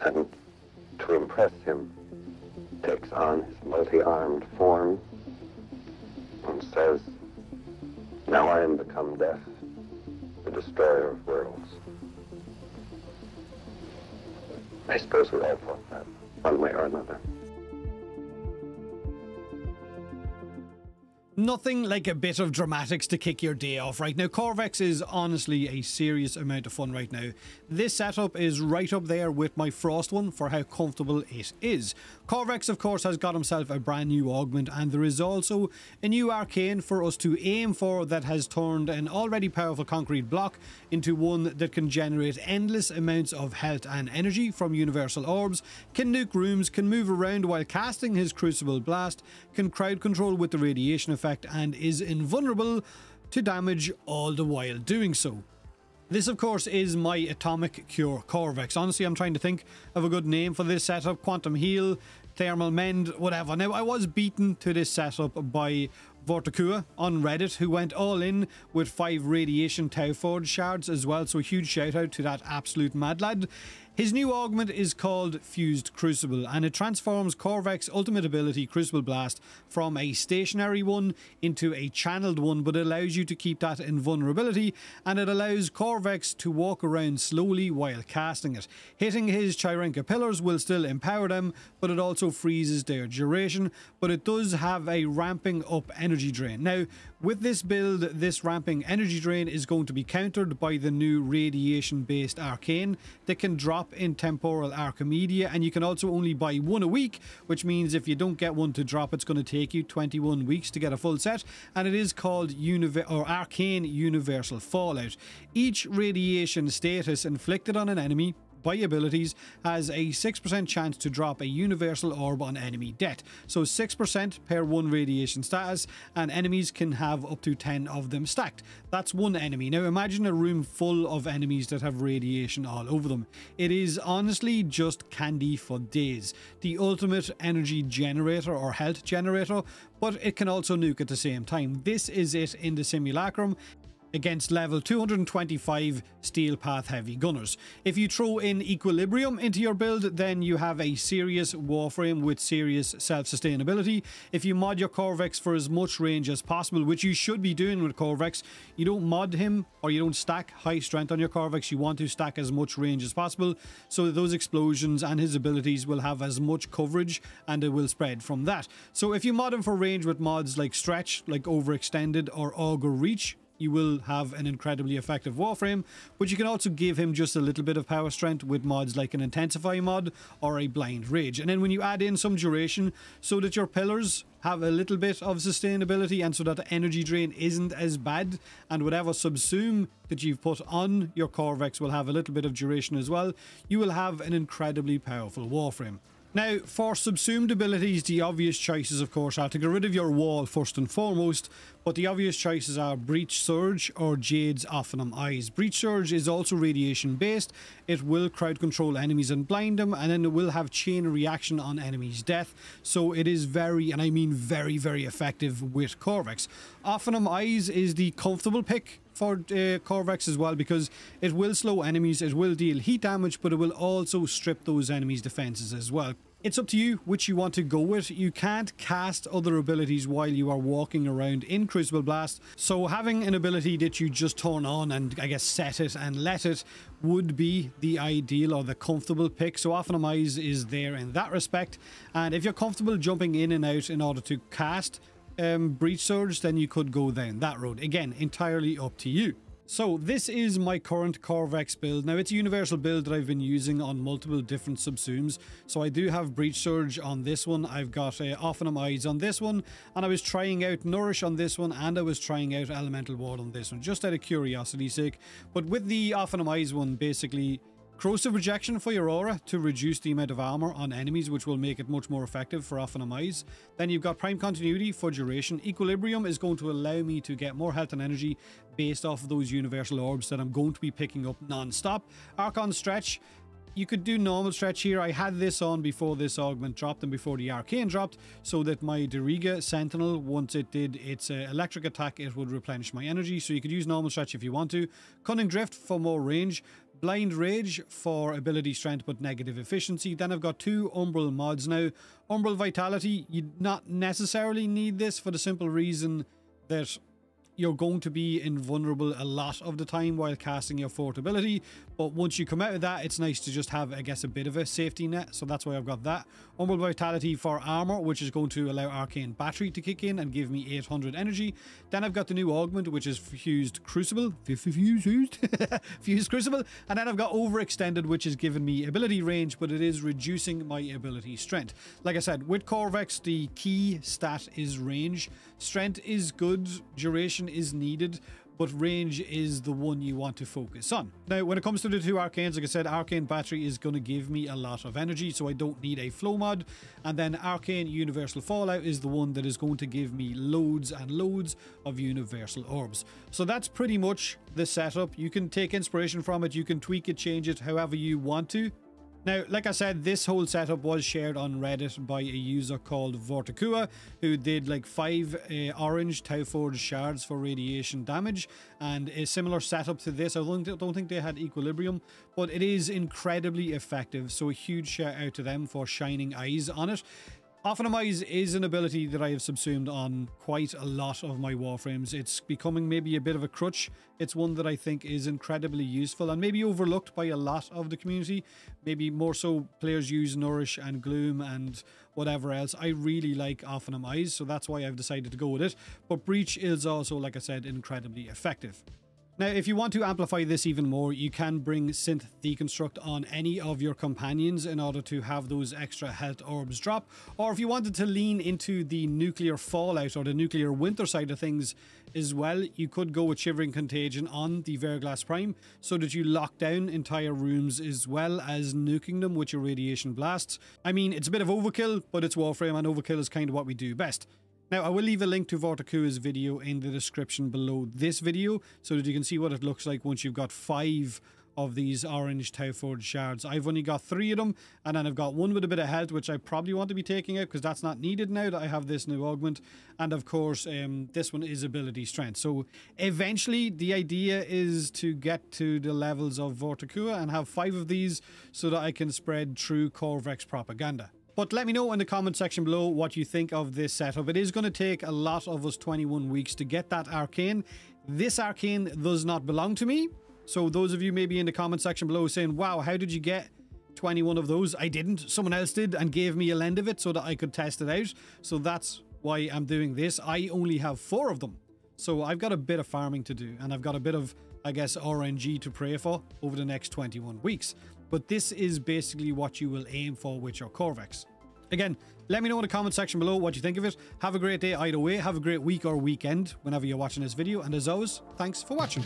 and to impress him, takes on his multi-armed form and says, "Now I am become death, the destroyer of worlds." I suppose we all thought that, one way or another. Nothing like a bit of dramatics to kick your day off right now. Qorvex is honestly a serious amount of fun right now. This setup is right up there with my Frost one for how comfortable it is. Qorvex, of course, has got himself a brand new augment, and there is also a new Arcane for us to aim for that has turned an already powerful concrete block into one that can generate endless amounts of health and energy from universal orbs, can nuke rooms, can move around while casting his Crucible blast, can crowd control with the radiation effect, and is invulnerable to damage all the while doing so. This, of course, is my Atomic Cure Qorvex. Honestly, I'm trying to think of a good name for this setup. Quantum Heal, Thermal Mend, whatever. Now, I was beaten to this setup by Vortokua on Reddit, who went all in with 5 Radiation Tauforge shards as well, so a huge shout out to that absolute mad lad. His new augment is called Fused Crucible, and it transforms Qorvex ultimate ability Crucible Blast from a stationary one into a channeled one, but it allows you to keep that invulnerability, and it allows Qorvex to walk around slowly while casting it. Hitting his Chirenka pillars will still empower them, but it also freezes their duration, but it does have a ramping up energy drain. Now, with this build, this ramping energy drain is going to be countered by the new radiation based Arcane that can drop in temporal Archimedia, and you can also only buy one a week, which means if you don't get one to drop, it's going to take you 21 weeks to get a full set, and it is called Arcane Universal Fallout. Each radiation status inflicted on an enemy by abilities has a 6% chance to drop a universal orb on enemy death. So 6% per 1 radiation status, and enemies can have up to 10 of them stacked. That's one enemy. Now imagine a room full of enemies that have radiation all over them. It is honestly just candy for days. The ultimate energy generator or health generator, but it can also nuke at the same time. This is it in the Simulacrum against level 225 Steel Path Heavy Gunners. If you throw in Equilibrium into your build, then you have a serious Warframe with serious self-sustainability. If you mod your Qorvex for as much range as possible, which you should be doing with Qorvex, you don't mod him or you don't stack high strength on your Qorvex, you want to stack as much range as possible so that those explosions and his abilities will have as much coverage and it will spread from that. So if you mod him for range with mods like Stretch, like Overextended or Augur Reach, you will have an incredibly effective Warframe, but you can also give him just a little bit of power strength with mods like an Intensify mod or a Blind Rage. And then when you add in some duration so that your pillars have a little bit of sustainability and so that the energy drain isn't as bad, and whatever subsume that you've put on your Qorvex will have a little bit of duration as well, you will have an incredibly powerful Warframe. Now, for subsumed abilities, the obvious choices, of course, are to get rid of your wall first and foremost, but the obvious choices are Breach Surge or Jade's Ophanum Eyes. Breach Surge is also radiation based, it will crowd control enemies and blind them, and then it will have chain reaction on enemies' death, so it is very, and I mean very, very effective with Qorvex. Ophanum Eyes is the comfortable pick for Qorvex as well, because it will slow enemies, it will deal heat damage, but it will also strip those enemies' defenses as well. It's up to you which you want to go with. You can't cast other abilities while you are walking around in Crucible Blast, so having an ability that you just turn on and I guess set it and let it would be the ideal or the comfortable pick. So Ophanum Eyes is there in that respect, and if you're comfortable jumping in and out in order to cast Breach Surge, then you could go down that road. Again, entirely up to you. So this is my current Qorvex build. Now it's a universal build that I've been using on multiple different subsumes. So I do have Breach Surge on this one, I've got Ophanum Eyes on this one, and I was trying out Nourish on this one, and I was trying out Elemental Ward on this one, just out of curiosity's sake. But with the Ophanum Eyes one, basically Corrosive Rejection for your aura to reduce the amount of armor on enemies, which will make it much more effective for Ophanum Eyes. Then you've got Prime Continuity for duration. Equilibrium is going to allow me to get more health and energy based off of those universal orbs that I'm going to be picking up non-stop. Archon Stretch, you could do normal stretch here. I had this on before this augment dropped and before the Arcane dropped, so that my Deriga Sentinel, once it did its electric attack, it would replenish my energy. So you could use normal stretch if you want to. Cunning Drift for more range. Blind Rage for ability strength but negative efficiency. Then I've got 2 Umbral mods now. Umbral Vitality, you not necessarily need this for the simple reason that you're going to be invulnerable a lot of the time while casting your fourth ability, but once you come out of that, it's nice to just have, I guess, a bit of a safety net, so that's why I've got that. Umbral Vitality for armor, which is going to allow Arcane Battery to kick in and give me 800 energy. Then I've got the new Augment, which is Fused Crucible, Fused Crucible, and then I've got Overextended, which is giving me ability range, but it is reducing my ability strength. Like I said, with Qorvex, the key stat is range. Strength is good, duration is needed, but range is the one you want to focus on. Now, when it comes to the 2 Arcanes, like I said, Arcane Battery is going to give me a lot of energy, so I don't need a flow mod. And then Arcane Universal Fallout is the one that is going to give me loads and loads of Universal Orbs. So that's pretty much the setup. You can take inspiration from it, you can tweak it, change it however you want to. Now, like I said, this whole setup was shared on Reddit by a user called Vortokua, who did like 5 orange Tauforge shards for radiation damage, and a similar setup to this. I don't think they had equilibrium, but it is incredibly effective, so a huge shout out to them for shining eyes on it. Optimize is an ability that I have subsumed on quite a lot of my Warframes. It's becoming maybe a bit of a crutch. It's one that I think is incredibly useful and maybe overlooked by a lot of the community. Maybe more so players use Nourish and Gloom and whatever else. I really like Optimize, so that's why I've decided to go with it. But Breach is also, like I said, incredibly effective. Now, if you want to amplify this even more, you can bring Synth Deconstruct on any of your companions in order to have those extra health orbs drop. Or if you wanted to lean into the nuclear fallout or the nuclear winter side of things as well, you could go with Shivering Contagion on the Verglass Prime so that you lock down entire rooms as well as nuking them with your radiation blasts. I mean, it's a bit of overkill, but it's Warframe, and overkill is kind of what we do best. Now, I will leave a link to Vortokua's video in the description below this video so that you can see what it looks like once you've got 5 of these orange Tauforge shards. I've only got 3 of them, and then I've got 1 with a bit of health, which I probably want to be taking out because that's not needed now that I have this new augment. And of course, this one is ability strength. So eventually, the idea is to get to the levels of Vortokua and have 5 of these so that I can spread true Qorvex propaganda. But let me know in the comment section below what you think of this setup. It is going to take a lot of us 21 weeks to get that Arcane. This Arcane does not belong to me. So those of you maybe in the comment section below saying, wow, how did you get 21 of those? I didn't. Someone else did and gave me a lend of it so that I could test it out. So that's why I'm doing this. I only have 4 of them. So I've got a bit of farming to do, and I've got a bit of, I guess, RNG to pray for over the next 21 weeks. But this is basically what you will aim for with your Qorvex. Again, let me know in the comment section below what you think of it. Have a great day either way. Have a great week or weekend whenever you're watching this video. And as always, thanks for watching.